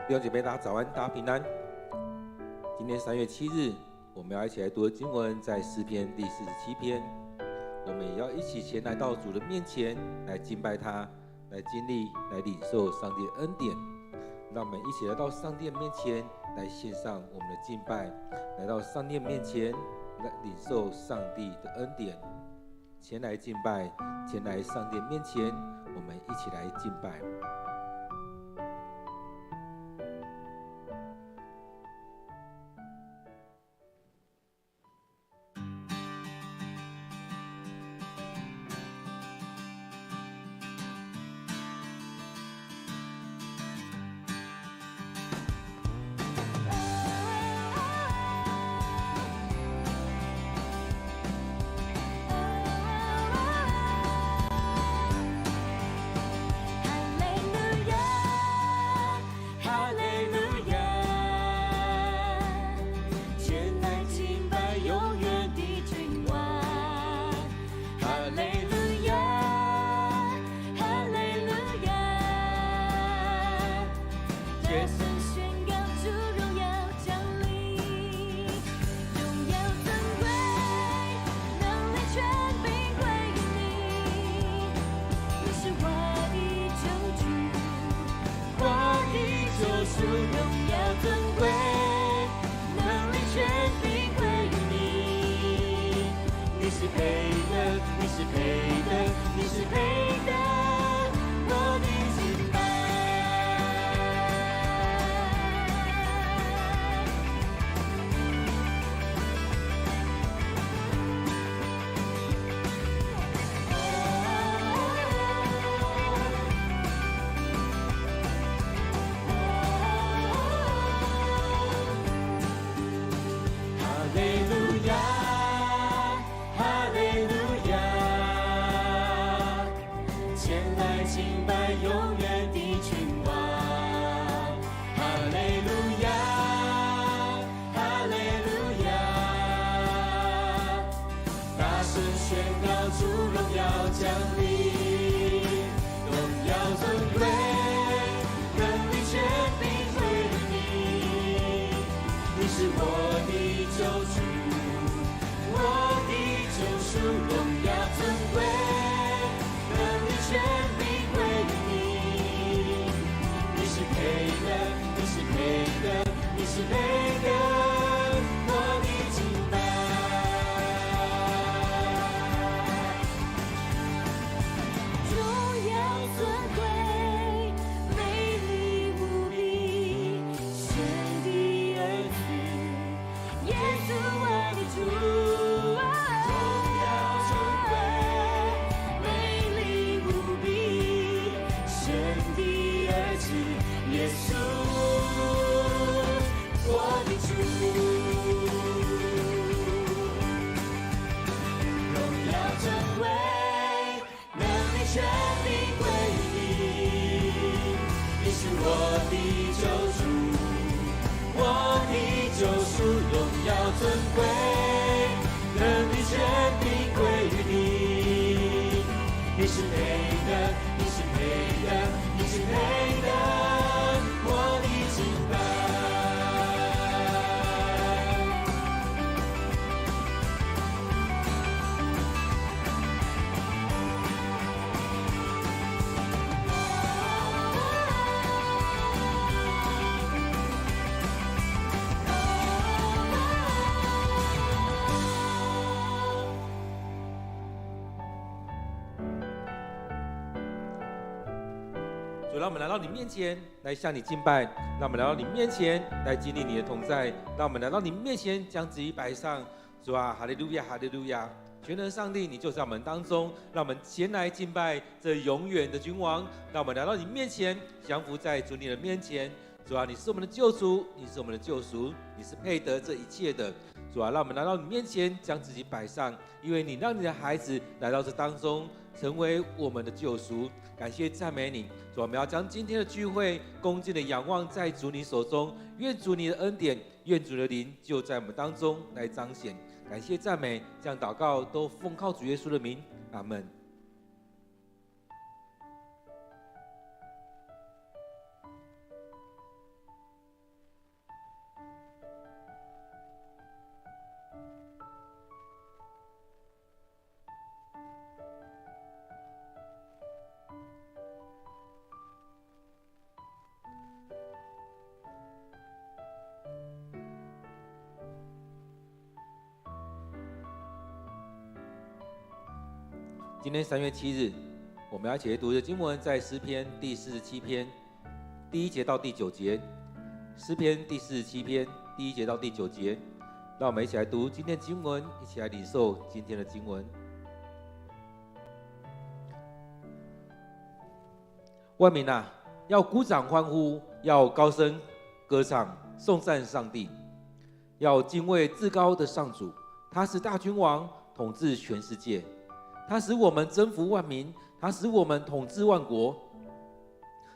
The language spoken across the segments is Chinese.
弟兄姐妹，大家早安，大家平安。今天3月7日，我们要一起来读的经文在诗篇第47篇。我们也要一起前来到主的面前，来敬拜他，来经历，来领受上帝的恩典。让我们一起来到上帝的面前，来献上我们的敬拜，来到上帝的面前，来领受上帝的恩典。前来敬拜，前来上帝的面前，我们一起来敬拜。主，让我们来到你面前，来向你敬拜；让我们来到你面前，来经历你的同在；让我们来到你面前，将自己摆上。主啊，哈利路亚，哈利路亚！全能上帝，你就在我们当中，让我们前来敬拜这永远的君王。让我们来到你面前，降服在主你的面前。主啊，你是我们的救主，你是我们的救赎，你是配得这一切的。主啊，让我们来到你面前，将自己摆上，因为你让你的孩子来到这当中，成为我们的救赎。感谢赞美你，主，我们要将今天的聚会恭敬的仰望在主你手中，愿主你的恩典，愿主的灵就在我们当中来彰显。感谢赞美，这样祷告都奉靠主耶稣的名，阿们。今天3月7日，我们要一起来读的经文在诗篇第47篇第1节到第9节。诗篇第47篇第1节到第9节，让我们一起来读今天的经文，一起来领受今天的经文。万民啊，要鼓掌欢呼，要高声歌唱，颂赞上帝，要敬畏至高的上主。他是大君王，统治全世界。他使我们征服万民，他使我们统治万国。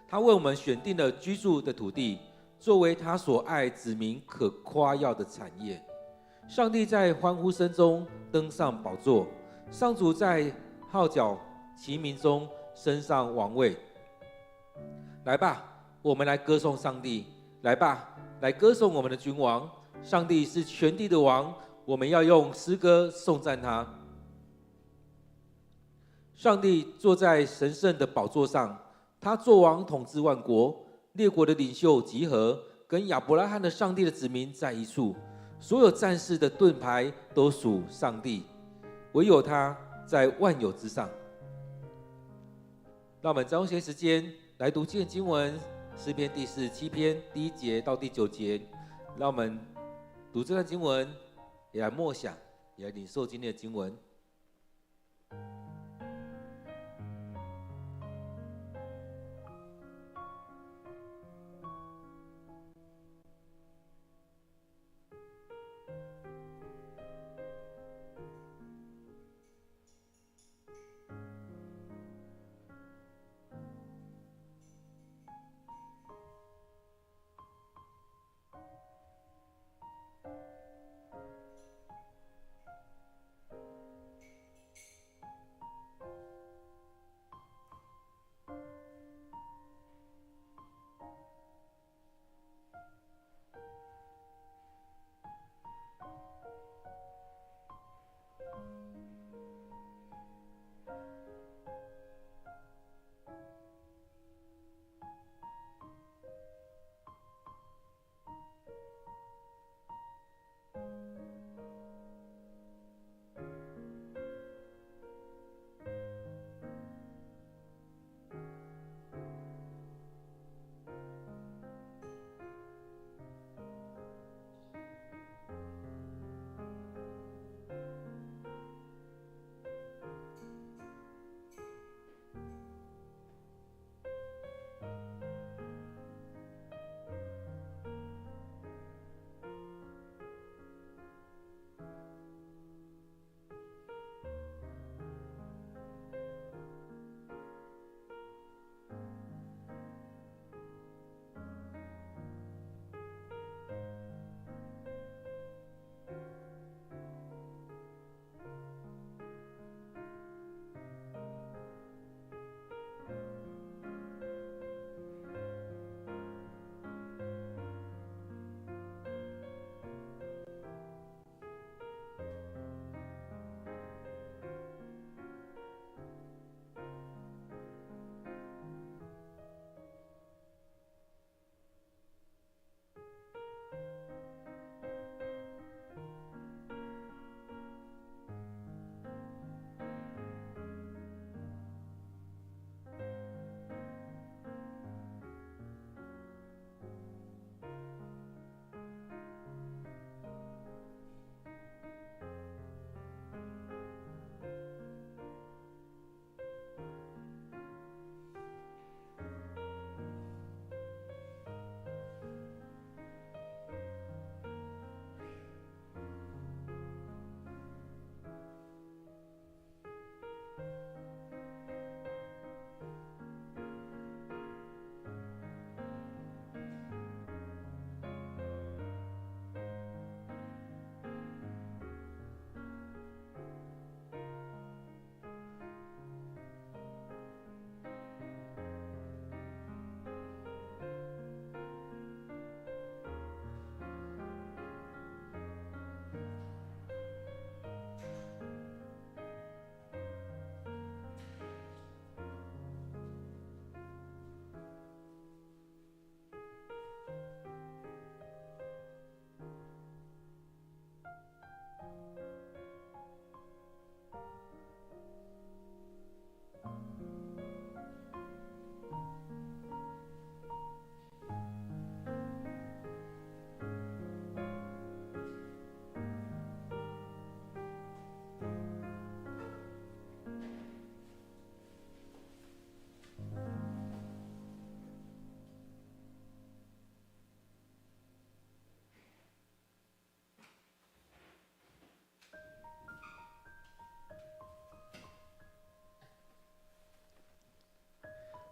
他为我们选定了居住的土地，作为他所爱子民可夸耀的产业。上帝在欢呼声中登上宝座，上主在号角齐鸣中升上王位。来吧，我们来歌颂上帝！来吧，来歌颂我们的君王。上帝是全地的王，我们要用诗歌颂赞他。上帝坐在神圣的宝座上，他作王统治万国，列国的领袖集合，跟亚伯拉罕的上帝的子民在一处。所有战士的盾牌都属上帝，唯有他在万有之上。让我们再用些时间来读今天经文，诗篇第47篇第1节到第9节。让我们读这段经文，也来默想，也来领受今天的经文。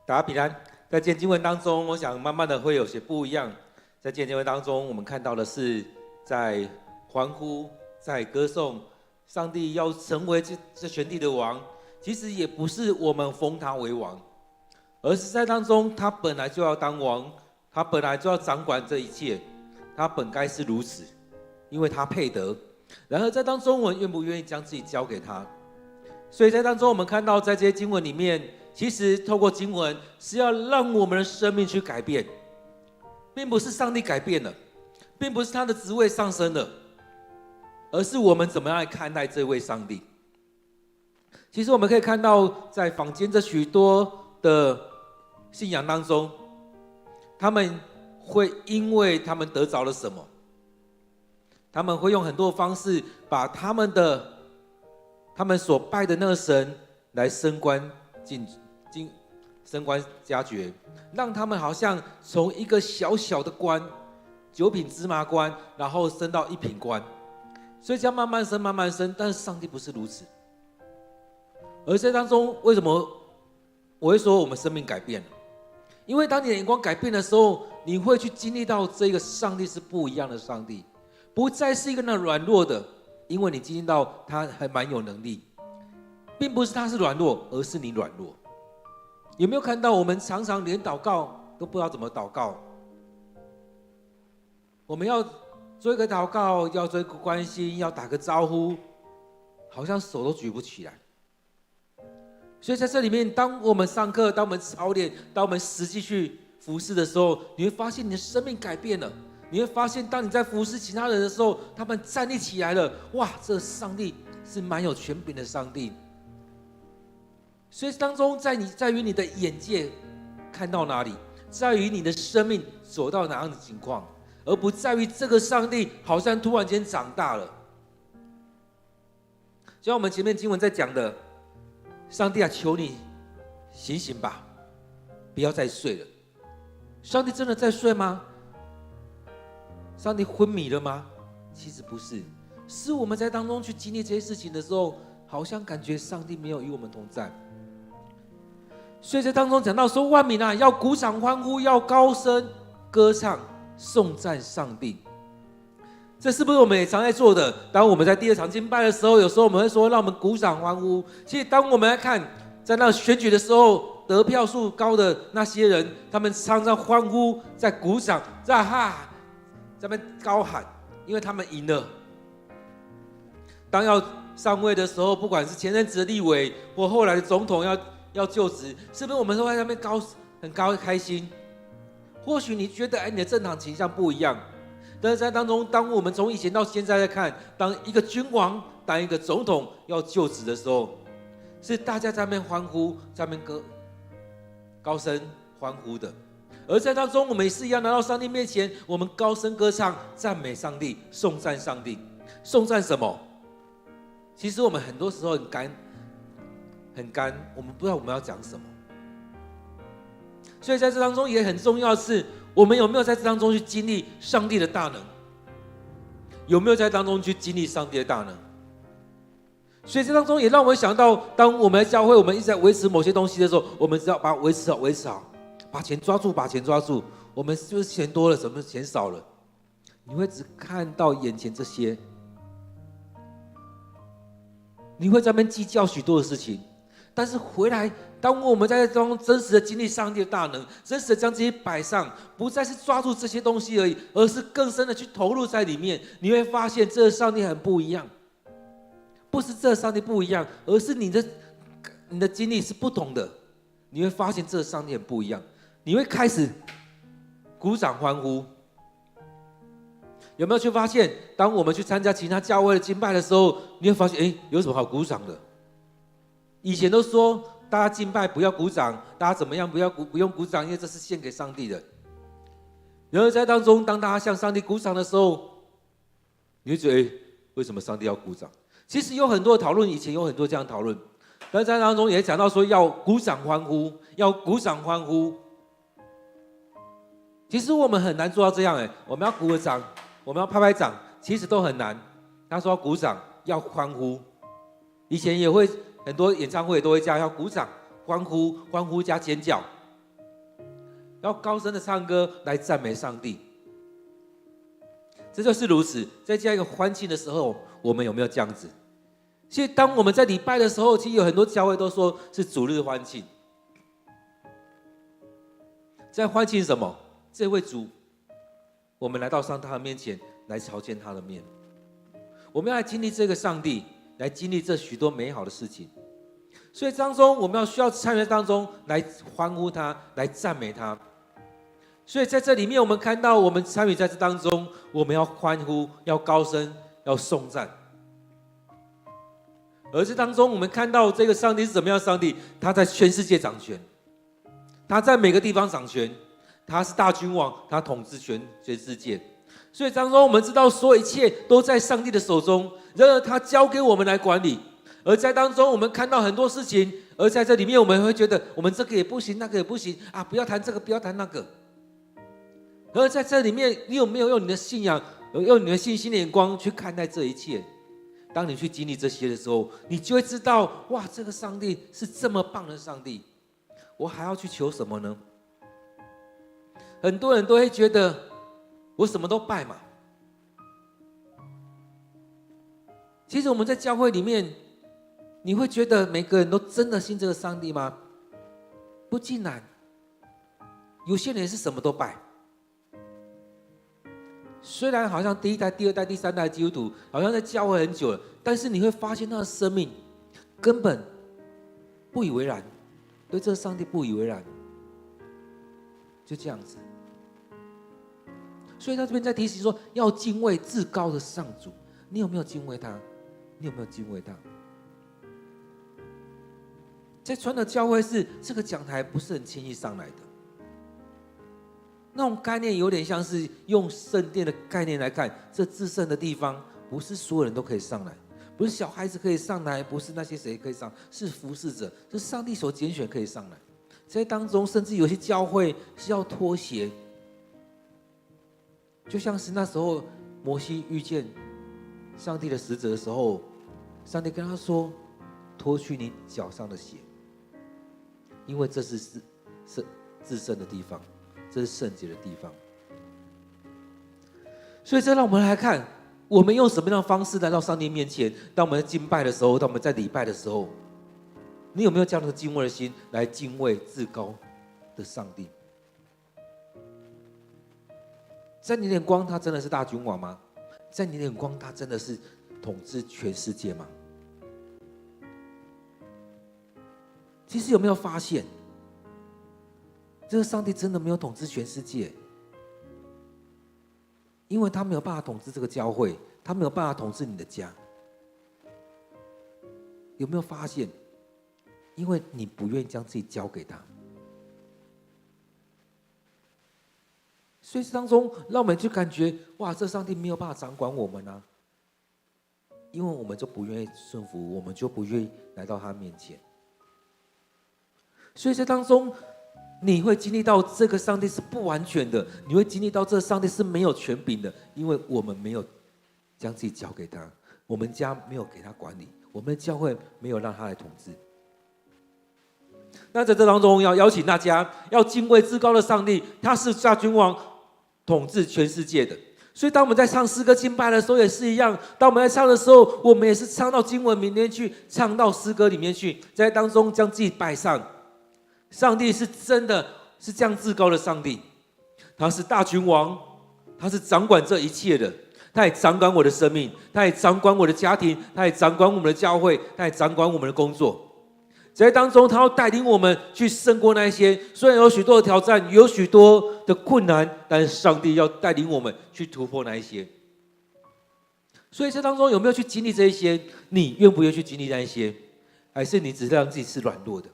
大家平安。在今天经文当中，我想慢慢的会有些不一样。在今天经文当中，我们看到的是在欢呼，在歌颂上帝要成为这全地的王。其实也不是我们封他为王，而是在当中他本来就要当王，他本来就要掌管这一切，他本该是如此，因为他配得。然而在当中，我们愿不愿意将自己交给他？所以在当中，我们看到在这些经文里面，其实透过经文是要让我们的生命去改变，并不是上帝改变了，并不是他的职位上升了，而是我们怎么样来看待这位上帝。其实我们可以看到，在坊间这许多的信仰当中，他们会因为他们得着了什么，他们会用很多方式把他们所拜的那个神来升官加爵，让他们好像从一个小小的官，9品芝麻官，然后升到1品官，所以这样慢慢升慢慢升。但是上帝不是如此。而在当中，为什么我会说我们生命改变了？因为当你的眼光改变的时候，你会去经历到这个上帝是不一样的上帝，不再是一个那软弱的，因为你经历到他还蛮有能力，并不是他是软弱，而是你软弱。有没有看到我们常常连祷告都不知道怎么祷告？我们要做一个祷告，要做一个关心，要打个招呼，好像手都举不起来。所以在这里面，当我们上课，当我们操练，当我们实际去服侍的时候，你会发现你的生命改变了。你会发现，当你在服侍其他人的时候，他们站立起来了。哇，这上帝是蛮有权柄的上帝。所以当中，在于你的眼界看到哪里，在于你的生命走到哪样的情况，而不在于这个上帝好像突然间长大了。就像我们前面经文在讲的。上帝啊，求你醒醒吧，不要再睡了。上帝真的在睡吗？上帝昏迷了吗？其实不是，是我们在当中去经历这些事情的时候，好像感觉上帝没有与我们同在。所以在当中讲到说，万民啊，要鼓掌欢呼，要高声歌唱，颂赞上帝。这是不是我们也常在做的？当我们在第2场敬拜的时候，有时候我们会说让我们鼓掌欢呼。其实当我们来看在那选举的时候，得票数高的那些人，他们常常欢呼，在鼓掌，在哈，在那边高喊，因为他们赢了。当要上位的时候，不管是前任职的立委或后来的总统要就职，是不是我们都在那边很开心？或许你觉得你的政党倾向不一样。但是在当中，当我们从以前到现在在看，当一个君王、当一个总统要就职的时候，是大家在那边欢呼，在那边高声欢呼的。而在当中，我们也是一样来到上帝面前，我们高声歌唱，赞美上帝，颂赞上帝。颂赞什么？其实我们很多时候很干，我们不知道我们要讲什么。所以在这当中也很重要的是，我们有没有在这当中去经历上帝的大能？有没有在当中去经历上帝的大能？所以这当中也让我们想到，当我们在教会，我们一直在维持某些东西的时候，我们只要把它维持好，把钱抓住。我们是不是钱多了，什么钱少了？你会只看到眼前这些，你会在那边计较许多的事情，但是回来。当我们在当中真实的经历上帝的大能，真实的将这些摆上，不再是抓住这些东西而已，而是更深的去投入在里面，你会发现这个上帝很不一样。不是这个上帝不一样，而是你的经历是不同的。你会发现这个上帝很不一样，你会开始鼓掌欢呼。有没有去发现，当我们去参加其他教会的敬拜的时候，你会发现，有什么好鼓掌的？以前都说。大家敬拜不要鼓掌，大家怎么样不用鼓掌，因为这是献给上帝的。然而在当中，当大家向上帝鼓掌的时候，你会觉得，为什么上帝要鼓掌？其实有很多的讨论，以前有很多这样的讨论，但是在当中也讲到说要鼓掌欢呼，要鼓掌欢呼。其实我们很难做到这样，我们要鼓个掌，我们要拍拍掌，其实都很难。他说要鼓掌，要欢呼，以前也会。很多演唱会都会这样，要鼓掌、欢呼加尖叫。要高声的唱歌来赞美上帝。这就是如此，在这样一个欢庆的时候，我们有没有这样子？其实当我们在礼拜的时候，其实有很多教会都说是主日欢庆，在欢庆什么？这位主，我们来到上帝的面前来朝见他的面，我们要来经历这个上帝，来经历这许多美好的事情。所以当中我们需要参与当中来欢呼他，来赞美他。所以在这里面我们看到，我们参与在这当中，我们要欢呼，要高声，要颂赞。而这当中我们看到这个上帝是怎么样的上帝？他在全世界掌权，他在每个地方掌权，他是大君王，他统治全世界。所以当中我们知道所有一切都在上帝的手中，然而他交给我们来管理。而在当中我们看到很多事情，而在这里面我们会觉得我们这个也不行，那个也不行啊，不要谈这个，不要谈那个。而在这里面你有没有用你的信仰，用你的信心的眼光去看待这一切？当你去经历这些的时候，你就会知道，哇，这个上帝是这么棒的上帝，我还要去求什么呢？很多人都会觉得我什么都拜嘛。其实我们在教会里面，你会觉得每个人都真的信这个上帝吗？不尽然，有些人也是什么都拜。虽然好像第一代、第二代、第三代基督徒好像在教会很久了，但是你会发现他的生命根本不以为然，对这个上帝不以为然，就这样子。所以他这边在提醒说，要敬畏至高的上主。你有没有敬畏他？你有没有敬畏他？在传统教会是这个讲台不是很轻易上来的，那种概念有点像是用圣殿的概念来看，这至圣的地方不是所有人都可以上来，不是小孩子可以上来，不是那些谁可以上，是服侍者，是上帝所拣选可以上来。在当中甚至有些教会是要脱鞋，就像是那时候摩西遇见上帝的使者的时候，上帝跟他说，脱去你脚上的鞋，因为这是至圣的地方，这是圣洁的地方。所以这让我们来看，我们用什么样的方式来到上帝面前。当我们在敬拜的时候，当我们在礼拜的时候，你有没有这样的敬畏的心来敬畏至高的上帝？在你的眼光，他真的是大君王吗？在你的眼光，他真的是统治全世界吗？其实有没有发现，这个上帝真的没有统治全世界，因为他没有办法统治这个教会，他没有办法统治你的家。有没有发现？因为你不愿意将自己交给他，所以当中让我们就感觉，哇，这上帝没有办法掌管我们啊，因为我们就不愿意顺服，我们就不愿意来到他面前。所以在当中你会经历到这个上帝是不完全的，你会经历到这个上帝是没有权柄的，因为我们没有将自己交给他，我们家没有给他管理，我们的教会没有让他来统治。那在这当中要邀请大家要敬畏至高的上帝，他是大君王，统治全世界的。所以当我们在唱诗歌敬拜的时候也是一样，当我们在唱的时候，我们也是唱到经文里面去，唱到诗歌里面去，在当中将自己摆上。上帝是真的是这样至高的上帝，他是大君王，他是掌管这一切的，他也掌管我的生命，他也掌管我的家庭，他也掌管我们的教会，他也掌管我们的工作。在当中他要带领我们去胜过那一些，虽然有许多的挑战，有许多的困难，但是上帝要带领我们去突破那一些。所以这当中有没有去经历这一些？你愿不愿意去经历那一些？还是你只是让自己是软弱的？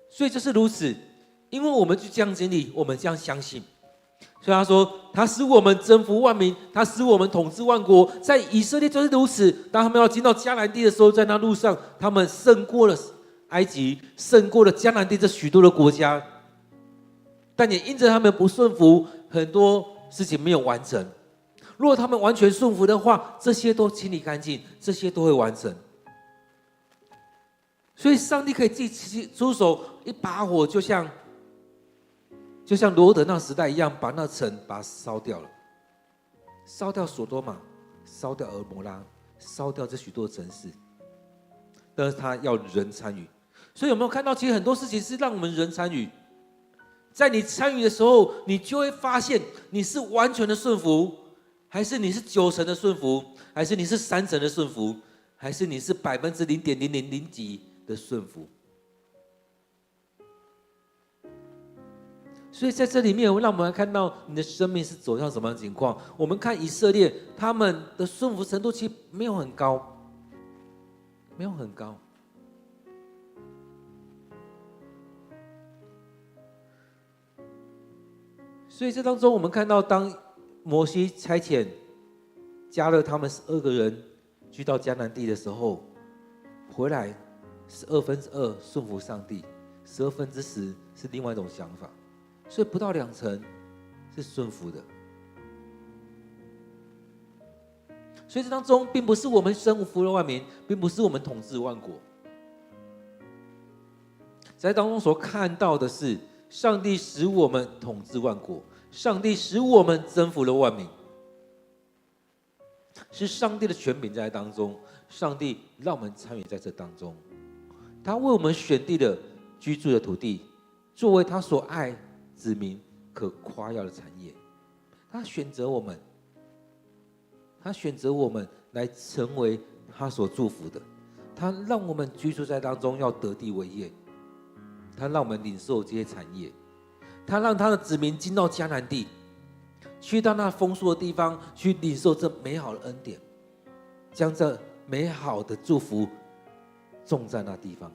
所以就是如此，因为我们就这样经历，我们这样相信。所以他说，他使我们征服万民，他使我们统治万国。在以色列就是如此，当他们要进到迦南地的时候，在那路上他们胜过了埃及，胜过了迦南地这许多的国家，但也因着他们不顺服，很多事情没有完成。如果他们完全顺服的话，这些都清理干净，这些都会完成。所以上帝可以自己出手，一把火就像罗德那时代一样，把那城把它烧掉了，烧掉所多玛，烧掉俄摩拉，烧掉这许多城市。但是他要人参与，所以有没有看到，其实很多事情是让我们人参与。在你参与的时候，你就会发现你是完全的顺服，还是你是90%的顺服，还是你是3%的顺服，还是你是0.0000几的顺服。所以在这里面，让我们看到你的生命是走向什么样的情况。我们看以色列，他们的顺服程度其实没有很高，没有很高。所以这当中，我们看到，当摩西差遣加勒他们12个人去到迦南地的时候，回来2/12顺服上帝，12/10是另外一种想法，所以不到2成是顺服的。所以这当中，并不是我们身服了万民，并不是我们统治万国，在当中所看到的是，上帝使我们统治万国，上帝使我们征服了万民，是上帝的权柄在当中，上帝让我们参与在这当中，他为我们选定了居住的土地，作为他所爱子民可夸耀的产业，他选择我们，他选择我们来成为他所祝福的，他让我们居住在当中，要得地为业，他让我们领受这些产业，他让他的子民进到迦南地，去到那丰硕的地方，去领受这美好的恩典，将这美好的祝福种在那地方。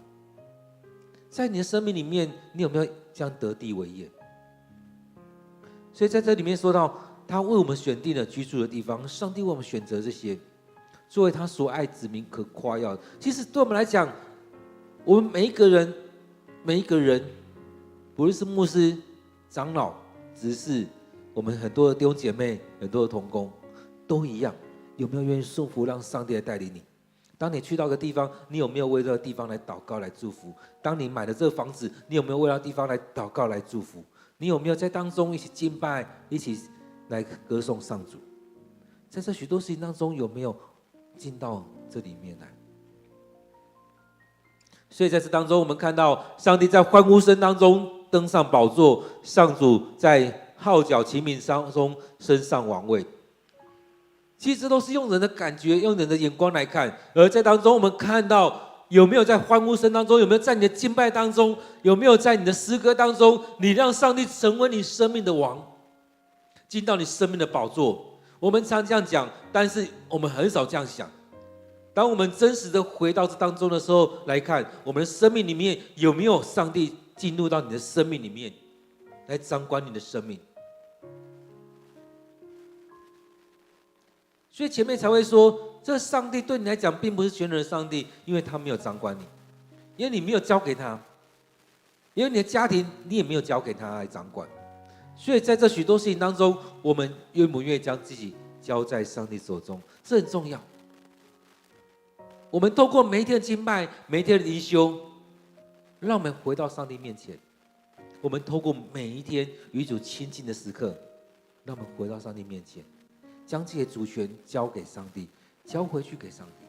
在你的生命里面，你有没有将得地为业？所以在这里面说到，他为我们选定了居住的地方，上帝为我们选择这些，作为他所爱子民可夸耀的。其实对我们来讲，我们每一个人，不论是牧师、长老、执事，我们很多的弟兄姐妹，很多的同工，都一样。有没有愿意顺服，让上帝来带领你？当你去到一个地方，你有没有为这个地方来祷告、来祝福？当你买了这个房子，你有没有为了地方来祷告、来祝福？你有没有在当中一起敬拜、一起来歌颂上主？在这许多事情当中，有没有进到这里面来？所以在这当中，我们看到上帝在欢呼声当中登上宝座，上主在号角齐鸣当中升上王位。其实这都是用人的感觉、用人的眼光来看，而在当中我们看到有没有在欢呼声当中，有没有在你的敬拜当中，有没有在你的诗歌当中，你让上帝成为你生命的王，进到你生命的宝座。我们常这样讲，但是我们很少这样想。当我们真实的回到这当中的时候来看，我们的生命里面有没有上帝进入到你的生命里面来掌管你的生命？所以前面才会说，这上帝对你来讲并不是全能的上帝，因为他没有掌管你，因为你没有交给他，因为你的家庭你也没有交给他来掌管。所以在这许多事情当中，我们愿不愿意将自己交在上帝手中，这很重要。我们透过每一天的敬拜，每一天的灵修，让我们回到上帝面前。我们透过每一天与主亲近的时刻，让我们回到上帝面前，将自己的主权交给上帝，交回去给上帝。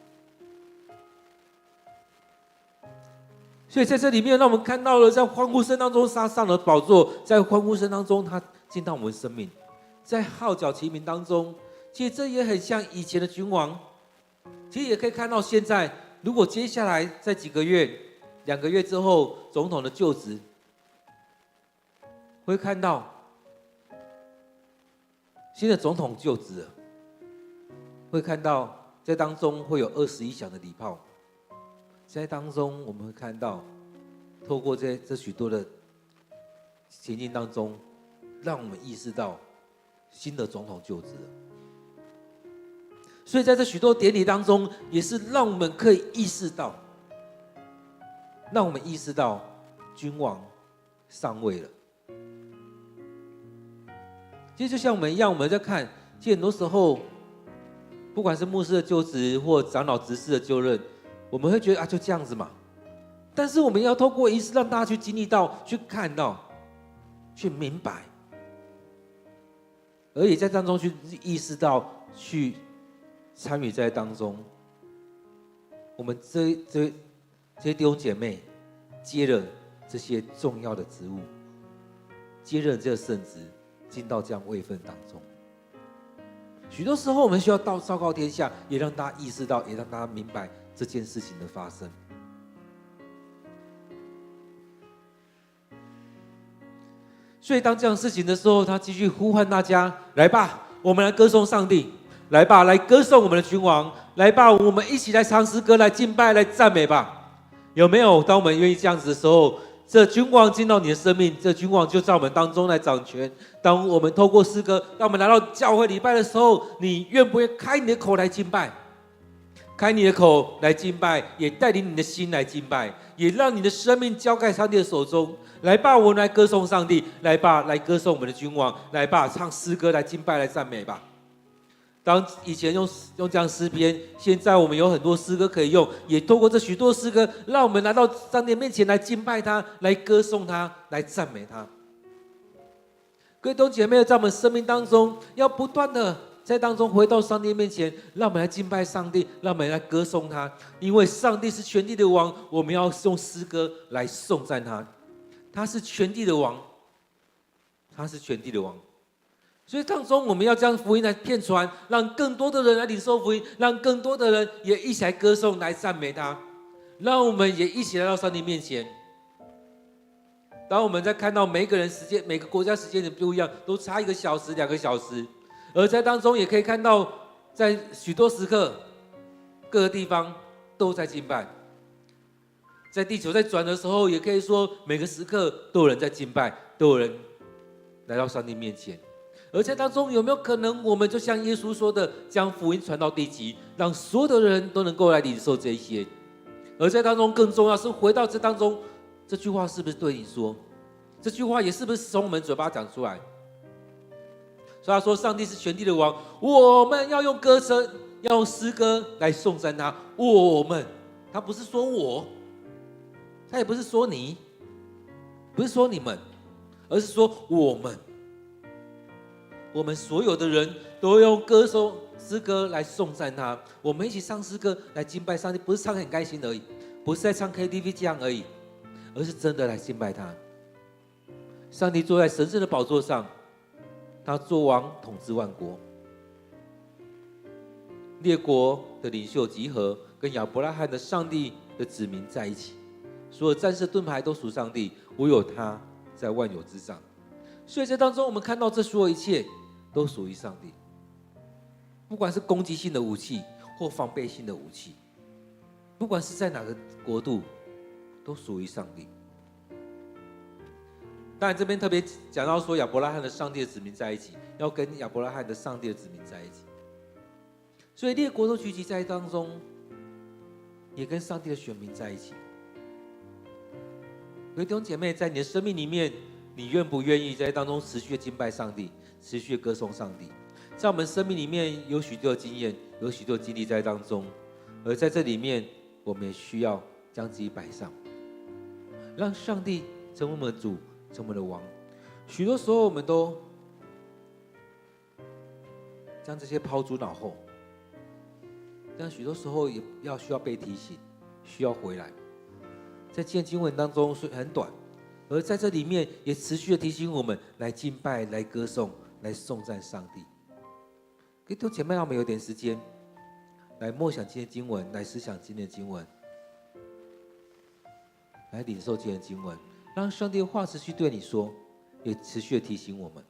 所以在这里面，让我们看到了在欢呼声当中，他上了宝座，在欢呼声当中，他进到我们生命，在号角齐鸣当中，其实这也很像以前的君王。其实也可以看到，现在如果接下来在几个月、2个月之后，总统的就职，会看到新的总统就职了，会看到在当中会有21响的礼炮，在当中我们会看到，透过这许多的情境当中，让我们意识到新的总统就职了。所以在这许多典礼当中，也是让我们可以意识到，君王上位了。其实就像我们一样，我们在看，其实很多时候，不管是牧师的就职或长老执事的就任，我们会觉得啊，就这样子嘛，但是我们要透过仪式让大家去经历到、去看到、去明白，而也在当中去意识到、去参与在当中。我们这些弟兄姐妹接了这些重要的职务，接任这个圣职，进到这样位分当中。许多时候，我们需要昭告天下，也让大家意识到，也让大家明白这件事情的发生。所以，当这样事情的时候，他继续呼唤大家：来吧，我们来歌颂上帝；来吧，来歌颂我们的君王；来吧，我们一起来唱诗歌，来敬拜，来赞美吧。有没有？当我们愿意这样子的时候，这君王进到你的生命，这君王就在我们当中来掌权。当我们透过诗歌，当我们来到教会礼拜的时候，你愿不愿开你的口来敬拜？开你的口来敬拜，也带领你的心来敬拜，也让你的生命交在上帝的手中。来吧，我们来歌颂上帝；来吧，来歌颂我们的君王；来吧，唱诗歌来敬拜、来赞美吧。当以前用这样诗篇，现在我们有很多诗歌可以用，也透过这许多诗歌，让我们来到上帝面前来敬拜他，来歌颂他，来赞美他。各位弟兄姐妹，在我们生命当中，要不断的在当中回到上帝面前，让我们来敬拜上帝，让我们来歌颂他，因为上帝是全地的王，我们要用诗歌来颂赞他。他是全地的王，他是全地的王。所以当中我们要将福音来遍传，让更多的人来领受福音，让更多的人也一起来歌颂、来赞美他，让我们也一起来到上帝面前。当我们在看到每一个人时间、每个国家时间点不一样，都差1个小时、2个小时，而在当中也可以看到，在许多时刻，各个地方都在敬拜。在地球在转的时候，也可以说每个时刻都有人在敬拜，都有人来到上帝面前。而在当中，有没有可能我们就像耶稣说的，将福音传到地极，让所有的人都能够来领受这一些？而在当中更重要是回到这当中，这句话是不是对你说？这句话也是不是从我们嘴巴讲出来？所以他说，上帝是全地的王，我们要用歌声，要用诗歌来颂赞他。我们，他不是说我。他也不是说你，不是说你们，而是说我们。我们所有的人都用歌颂诗歌来颂赞他。我们一起唱诗歌来敬拜上帝，不是唱很开心而已，不是在唱 KTV 这样而已，而是真的来敬拜他。上帝坐在神圣的宝座上，他作王统治万国，列国的领袖集合，跟亚伯拉罕的上帝的子民在一起。所有战士盾牌都属上帝，唯有他在万有之上。所以在当中，我们看到这所有一切都属于上帝，不管是攻击性的武器或防备性的武器，不管是在哪个国度，都属于上帝。当然，这边特别讲到说，亚伯拉罕的上帝的子民在一起，要跟亚伯拉罕的上帝的子民在一起。所以列国都聚集在当中，也跟上帝的选民在一起。各位弟兄姐妹，在你的生命里面，你愿不愿意在当中持续的敬拜上帝，持续的歌颂上帝？在我们生命里面有许多的经验，有许多的经历在当中，而在这里面，我们也需要将自己摆上，让上帝成为我们的主，成为我们的王。许多时候，我们都将这些抛诸脑后，但许多时候也需要被提醒，需要回来。在今天经文当中虽很短，而在这里面也持续的提醒我们来敬拜、来歌颂、来颂赞上帝。给弟兄姐妹，让我们有点时间来默想今天经文，来思想今天的经文，来领受今天的经文，让上帝的话持续对你说，也持续的提醒我们。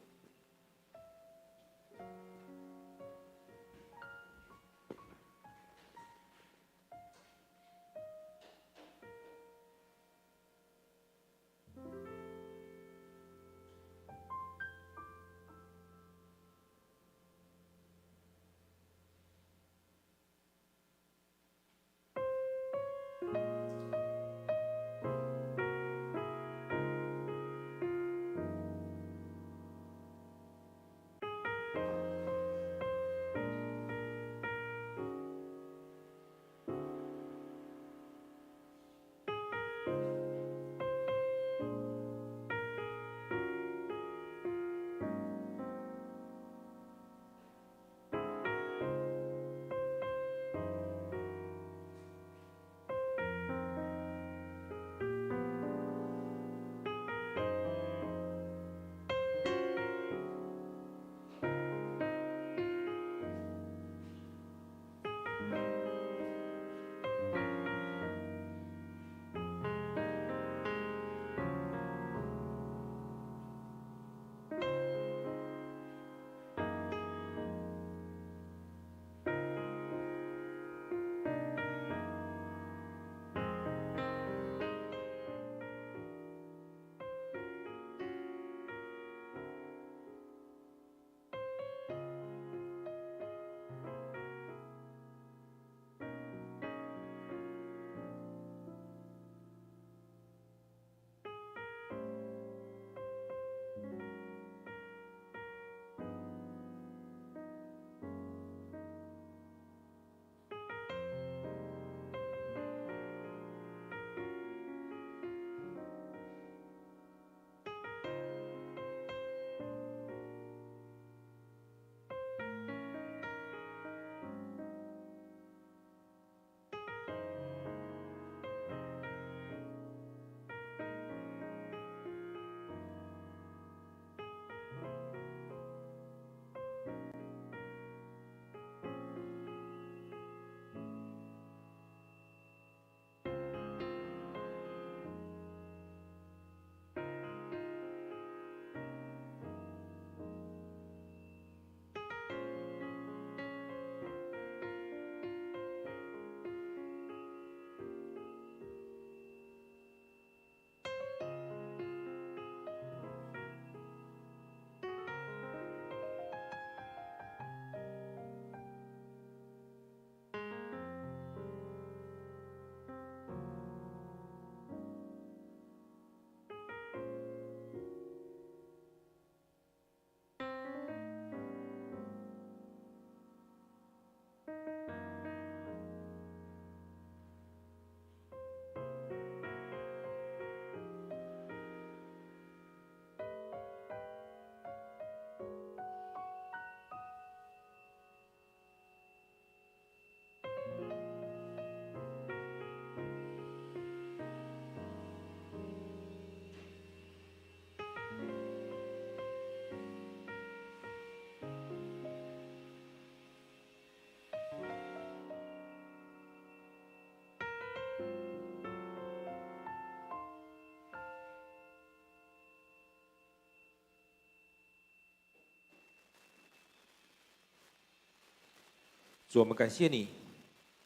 主，我们感谢你，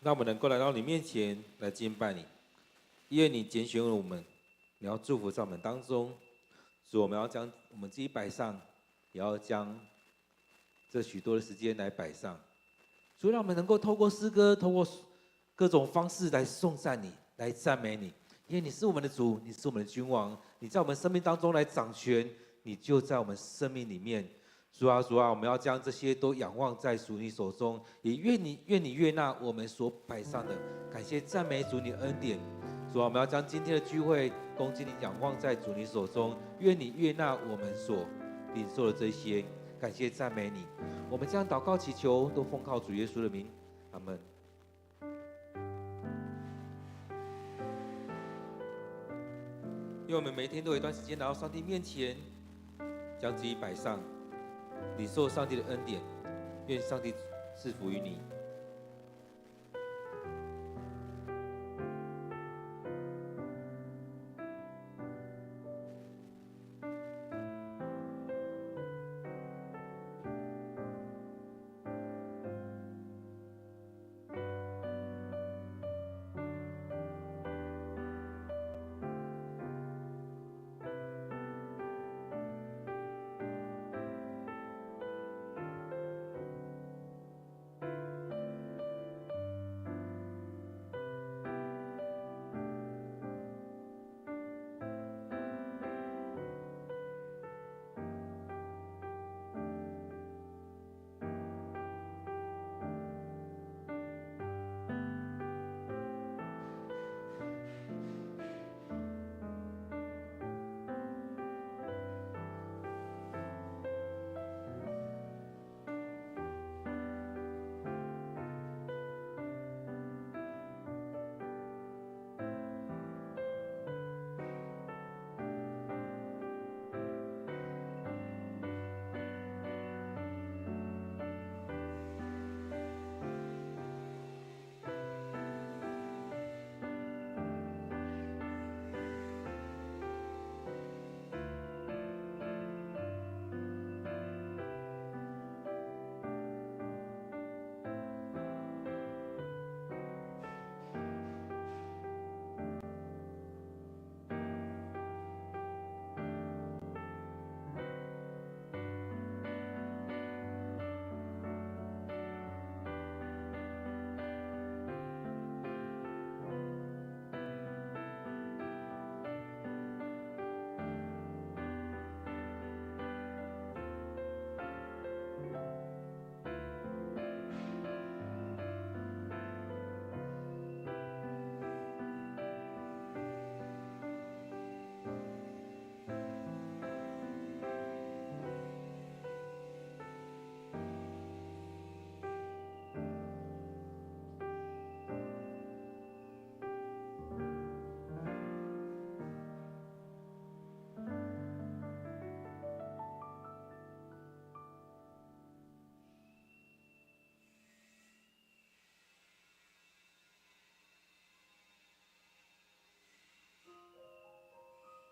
让我们能够来到你面前来敬拜你，因为你拣选了我们，你要祝福在我们当中。主，我们要将我们自己摆上，也要将这许多的时间来摆上。主，让我们能够透过诗歌，透过各种方式来颂赞你，来赞美你，因为你是我们的主，你是我们的君王，你在我们生命当中来掌权，你就在我们生命里面。主啊，主啊，我们要将这些都仰望在主你手中，也愿你悦纳我们所摆上的，感谢赞美主你的恩典。主啊，我们要将今天的聚会恭敬地仰望在主你手中，愿你悦纳我们所领受的这些，感谢赞美你。我们将祷告祈求都奉靠主耶稣的名，阿们。因为我们每一天都有一段时间来到上帝面前，将自己摆上，领受上帝的恩典，愿上帝赐福于你。